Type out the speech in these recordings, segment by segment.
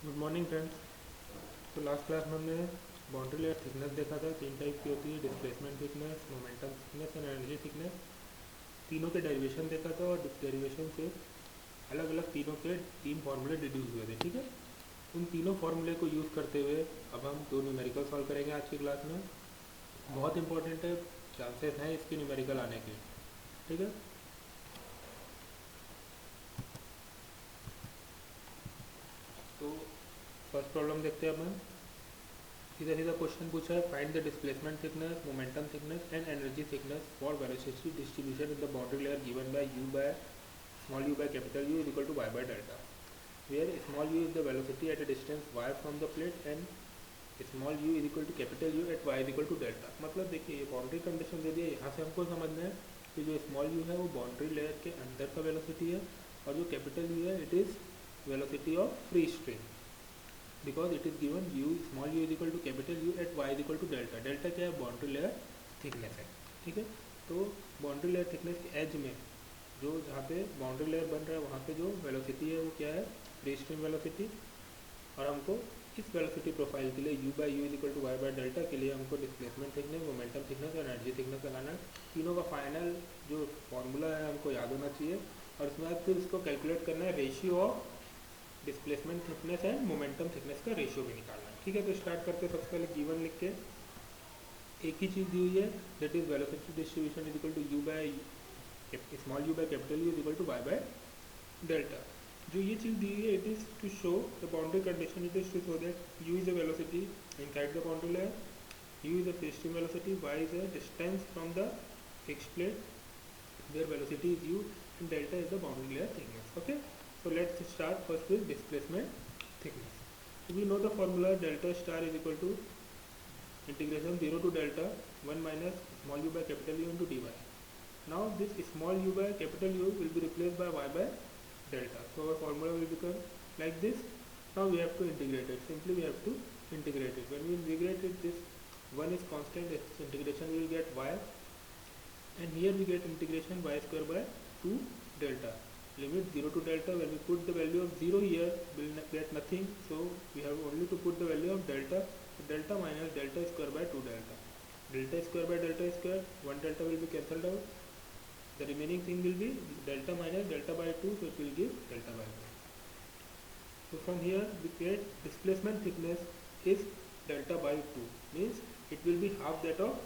Good morning friends. तो last class में हमने बाउंड्री लेयर थिकनेस देखा था। तीन टाइप की होती है, displacement thickness, momentum thickness and energy thickness. तीनों के डेरिवेशन देखा था और डेरिवेशन से अलग अलग तीनों के तीन फार्मूले डिड्यूस हुए थे। ठीक है, उन तीनों फार्मूले को यूज़ करते हुए अब हम दो न्यूमेरिकल सॉल्व करेंगे आज की क्लास में। बहुत इंपॉर्टेंट है, चांसेस हैं इसके न्यूमेरिकल आने के। ठीक है, तो फर्स्ट प्रॉब्लम देखते हैं अपन। सीधा सीधा क्वेश्चन पूछा है, find the displacement thickness, momentum thickness and energy thickness for velocity distribution in the boundary layer given by U by small U by capital U is equal to Y by delta, where small U is the velocity at a distance Y from the plate and small U is equal to capital U at Y is equal to delta. मतलब देखिए, ये boundary condition दे दिया। यहाँ से हमको समझना है कि जो स्मॉल यू है वो बाउंड्री लेयर के अंदर का वेलोसिटी है, और जो कैपिटल यू है it is velocity of free stream, because it is given U small U is equal to capital U at Y is equal to delta. Delta क्या है? बाउंड्री लेयर थिकनेस है। ठीक है, तो बाउंड्री लेयर थिकनेस के edge में जो जहाँ पे बाउंड्री लेयर बन रहा है वहाँ पे जो वेलोसिटी है वो क्या है? Free stream velocity. और हमको इस वेलोसिटी प्रोफाइल के लिए U by U is equal to Y by delta के लिए हमको डिस्प्लेसमेंट थिकनेस, मोमेंटम थिकनेस और एनर्जी थिकनेस लगाना है। तीनों का फाइनल जो फॉर्मूला है हमको याद होना चाहिए, और उसके बाद फिर इसको कैलकुलेट करना है, ratio of displacement thickness and momentum thickness का रेशियो भी निकालना है। ठीक है, तो स्टार्ट करते हैं। सबसे पहले गिवन लिख के एक ही चीज़ दी हुई है, that is velocity distribution is equal to U by small U by capital U is equal to Y by delta. जो ये चीज़ दी हुई है, it is to show the boundary condition, it is to show that U is a velocity inside the boundary layer, U is a free stream velocity, Y is a distance from the fixed plate where velocity is u and delta is the boundary layer thickness. Okay, so let's start first with displacement thickness. So we know the formula, delta star is equal to integration 0 to delta 1 minus small u by capital U into dy. Now this small u by capital U will be replaced by y by delta, so our formula will become like this. Now we have to integrate it. Simply we have to integrate it. When we integrate it, this 1 is constant, its integration we will get y, and here we get integration y square by 2 delta, limit 0 to delta. When we put the value of 0 here, we will get nothing, so we have only to put the value of delta. So delta minus delta square by 2 delta, delta square by delta square, 1 delta will be cancelled out, the remaining thing will be delta minus delta by 2, so it will give delta by 2. So from here we get displacement thickness is delta by 2, means it will be half that of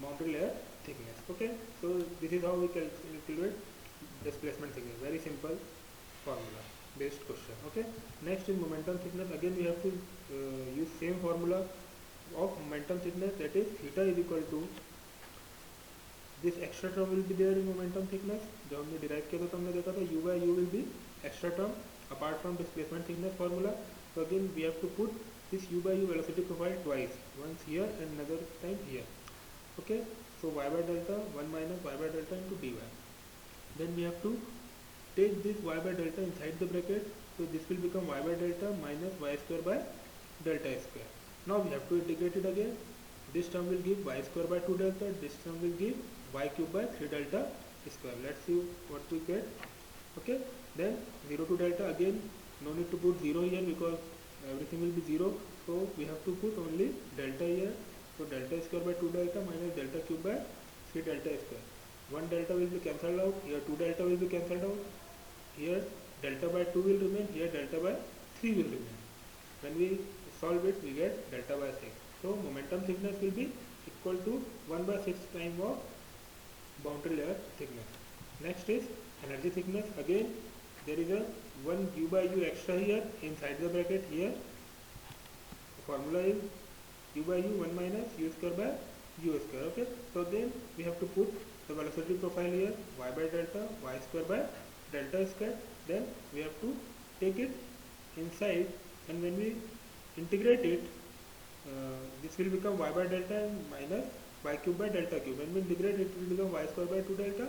boundary layer thickness. Okay, so this is how we calculate displacement thickness. Very simple formula based question. Okay, next is momentum thickness. Again we have to use same formula of momentum thickness, that is theta is equal to this extra term will be there in momentum thickness. जब हमने derive किया था तो हमने देखा था u by u will be extra term apart from displacement thickness formula. So again we have to put this u by u velocity profile twice, once here and another time here. Okay, so y by delta 1 minus y by delta into dy. Then we have to take this y by delta inside the bracket, so this will become y by delta minus y square by delta square. Now we have to integrate it again. This term will give y square by 2 delta, this term will give y cube by 3 delta square. Let's see what we get. Okay, then 0 to delta, again no need to put 0 here because everything will be 0, so we have to put only delta here. So delta square by 2 delta minus delta cube by 3 delta square. 1 delta will be cancelled out, here 2 delta will be cancelled out, here delta by 2 will remain, here delta by 3 will remain. When we solve it, we get delta by 6. So momentum thickness will be equal to 1 by 6 times of boundary layer thickness. Next is energy thickness. Again there is a 1 u by u extra here inside the bracket. Here the formula is u by u 1 minus u square by u square. Okay, so then we have to put the velocity profile here, y by delta y square by delta square. Then we have to take it inside, and when we integrate it, this will become y by delta minus y cube by delta cube. When we integrate it, will become y square by 2 delta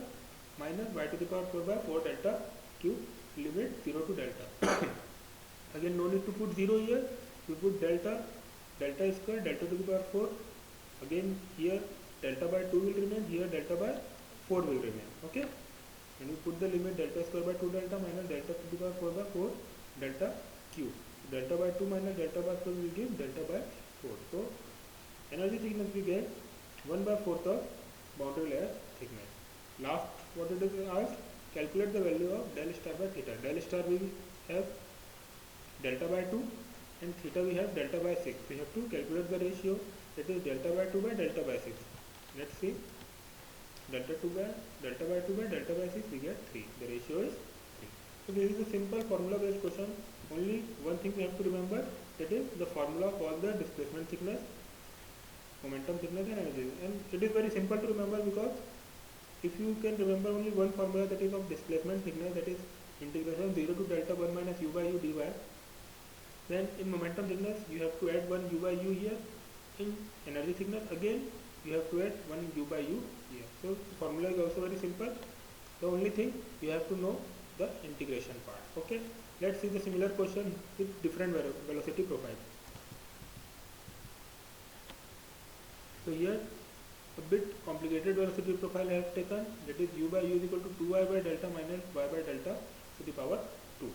minus y to the power 4 by 4 delta cube, limit 0 to delta. Again no need to put 0 here, we put delta, delta square, delta to the power 4. Again here delta by 2 will remain, here delta by 4 will remain. Okay, when we put the limit delta square by 2 delta minus delta to the power 4 by 4, delta Q. Delta by 2 minus delta by 4 will give delta by 4. So energy thickness we get 1 by 4th of boundary layer thickness. Last, what it is asked, calculate the value of del star by theta. Del star we have delta by 2 and theta we have delta by 6. We have to calculate the ratio, that is delta by 2 by delta by 6. Let's see, delta by 2 by delta by 6 we get 3. The ratio is 3. So this is a simple formula based question. Only one thing we have to remember, that is the formula for the displacement thickness, momentum thickness and energy. And it is very simple to remember, because if you can remember only one formula, that is of displacement thickness, that is integration 0 to delta 1 minus u by u dy, then in momentum thickness you have to add 1 u by u here. In energy thickness again you have to add 1 u by u here. So the formula is also very simple. The only thing you have to know the integration part. Okay, let's see the similar question with different velocity profile. So here a bit complicated velocity profile I have taken, that is u by u is equal to 2y by delta minus y by delta to the power 2.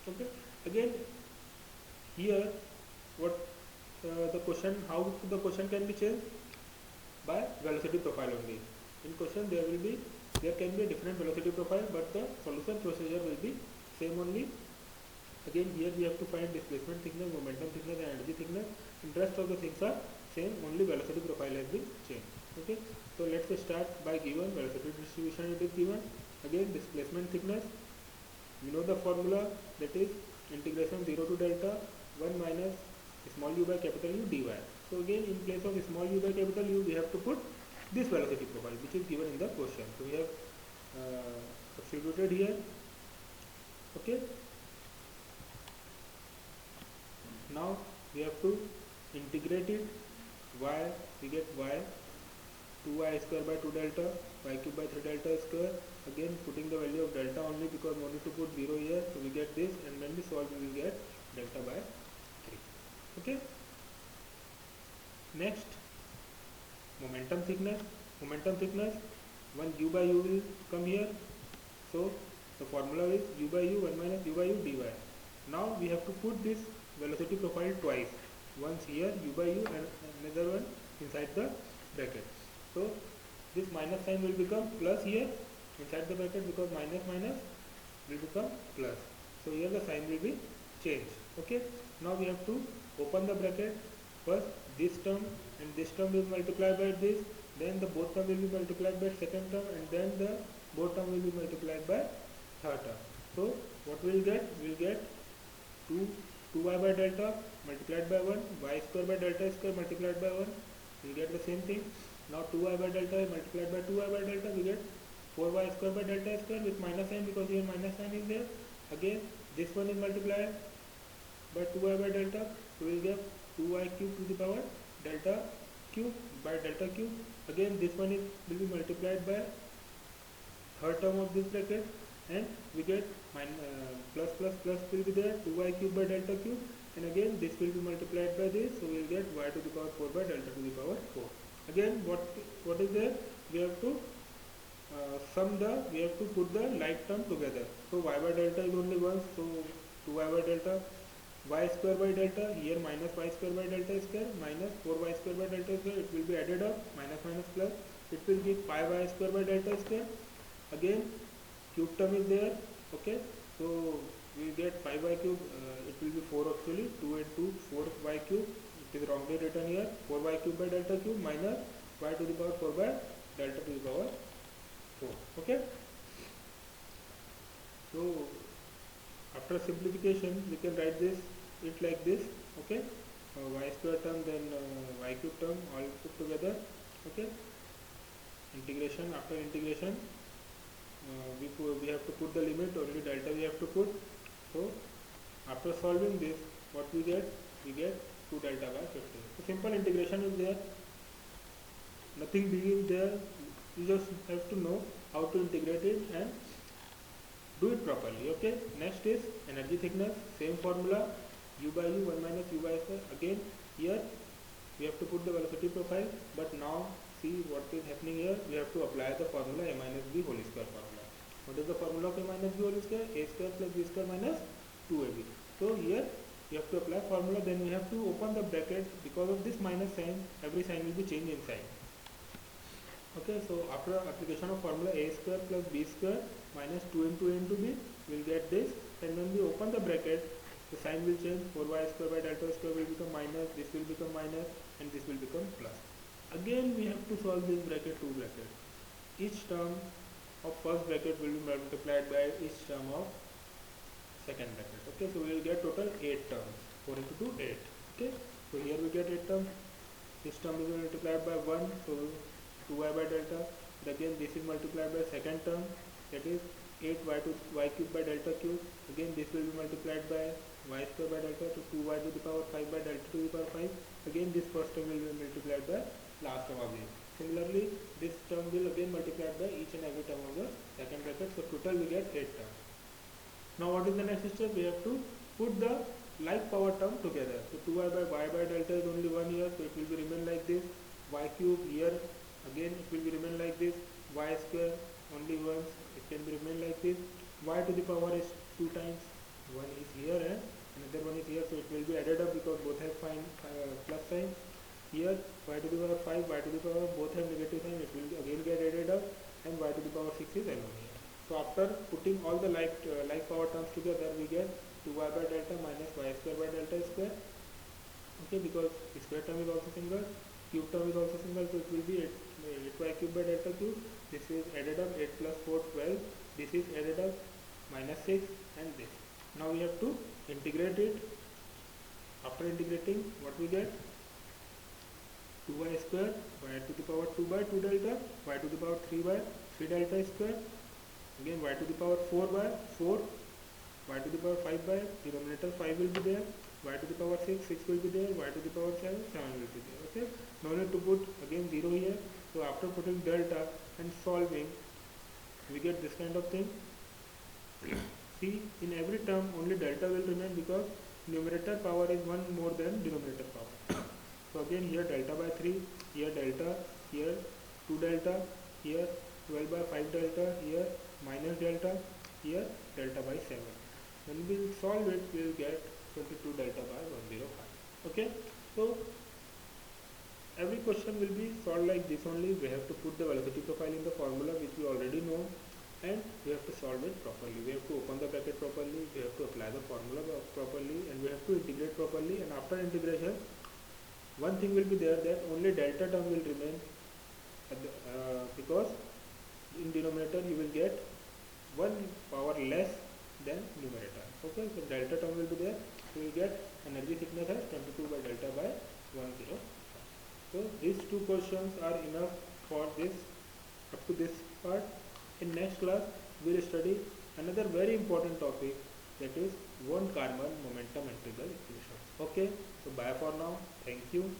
Okay, again here what the question, how the question can be changed? By velocity profile only. In question there can be a different velocity profile, but the solution procedure will be same only. Again here we have to find displacement thickness, momentum thickness and energy thickness. And rest of the things are same, only velocity profile has been changed. Okay, so let's start by given velocity distribution. It is given. Again displacement thickness, we know the formula, that is integration 0 to delta 1 minus small u by capital U dy. So again in place of small u by capital U we have to put this velocity profile which is given in the question. So we have substituted here. Okay, now we have to integrate it. Y, we get y 2y square by 2 delta, y cube by 3 delta square. Again putting the value of delta only, because no need to put 0 here. So we get this, and when we solve we will get delta by 3. Okay, next momentum thickness. Momentum thickness, 1 u by u will come here. So the formula is u by u 1 minus u by u dy. Now we have to put this velocity profile twice, once here u by u and another one inside the bracket. So this minus sign will become plus here inside the bracket, because minus minus will become plus. So here the sign will be changed. Okay, now we have to open the bracket. First this term and this term will multiply by this, then the both term will be multiplied by second term, and then the both term will be multiplied by third term. So what we will get? We will get 2y by delta multiplied by 1, y square by delta square multiplied by 1. We will get the same thing. Now 2y by delta multiplied by 2y by delta, we get 4y square by delta square with minus sign, because here minus sign is there. Again this one is multiplied by 2y by delta, so we will get 2y cube to the power delta cube by delta cube. Again this one will be multiplied by third term of this bracket, and we get plus plus plus will be there, 2y cube by delta cube, and again this will be multiplied by this, so we will get y to the power 4 by delta to the power 4. Again what is there? We have to we have to put the like term together. So y by delta is only once, so 2y by delta, y square by delta, here minus y square by delta square minus 4y square by delta square, it will be added up, minus minus plus, it will give 5y square by delta square. Again cube term is there. Okay, so we get 5y cube, it will be 4 actually, 2 and 2, 4y cube, it is wrongly written here, 4y cube by delta cube minus y to the power 4 by delta to the power 4. Okay, so after simplification we can write it like this. Okay, y square term, then y cube term all put together. Okay, integration, after integration we have to put the limit, only delta we have to put. So after solving this, what we get? We get 2 delta by 15. So simple integration is there, nothing big is there. You just have to know how to integrate it and do it properly. Okay, next is energy thickness. Same formula, u by u 1 minus u by square. Again here we have to put the velocity profile, but now see what is happening here. We have to apply the formula a minus b whole square formula. What is the formula of a minus b whole square? A square plus b square minus 2ab. So here you have to apply formula, then we have to open the bracket. Because of this minus sign, every sign will be changed in sign. Okay, so after application of formula a square plus b square minus 2 into a into b, we will get this, and when we open the bracket, the sign will change. 4y square by delta square will become minus, this will become minus, and this will become plus. Again we have to solve this bracket, two bracket. Each term of first bracket will be multiplied by each term of second bracket. Okay, so we will get total 8 terms. 4 into 2, 8. Okay, so here we get 8 terms. This term is multiplied by 1, so 2y by delta. And again this is multiplied by second term, that is 8y to y cube by delta cube. Again this will be multiplied by y square by delta, to 2y to the power 5 by delta to the power 5. Again this first term will be multiplied by last term of this. Similarly this term will again multiplied by each and every term of the second bracket. So total we get 8 terms. Now what is the next step? We have to put the like power term together. So 2y by y by delta is only 1 here, so it will be remain like this. Y cube here, again it will be remain like this. Y square only once, it can be remain like this. Y to the power is 2 times. One is here and another one is here, so it will be added up because both have plus sign. Here y to the power 5, y to the power both have negative sign, it will again get added up, and y to the power 6 is alone here. So after putting all the like power terms together, we get 2y by delta minus y square by delta square. Okay, because square term is also single, cube term is also single, so it will be 8y cube by delta cube. This is added up, 8 plus 4, 12. This is added up, minus 6, and this. Now we have to integrate it. After integrating, what we get? 2y square, y to the power 2 by 2 delta, y to the power 3 by 3 delta square. Again y to the power 4 by 4, y to the power 5 by denominator 5 will be there, y to the power 6, 6 will be there, y to the power 7, 7 will be there. Okay, no need to put again 0 here. So after putting delta and solving, we get this kind of thing. See, in every term only delta will remain because numerator power is 1 more than denominator power. So again here delta by 3, here delta, here 2 delta, here 12 by 5 delta, here minus delta, here delta by 7. When we will solve it, we will get 22 delta by 105. Okay, so every question will be solved like this only. We have to put the velocity profile in the formula which we already know, and we have to solve it properly. We have to open the bracket properly, we have to apply the formula properly, and we have to integrate properly. And after integration, one thing will be there, that only delta term will remain at the, because in denominator you will get 1 power less than numerator. Okay, so delta term will be there. So you will get energy thickness as 22 by delta by 105. So these two questions are enough for this, up to this part. In next class we will study another very important topic, that is one carbon momentum integral equation. Okay, so bye for now. Thank you.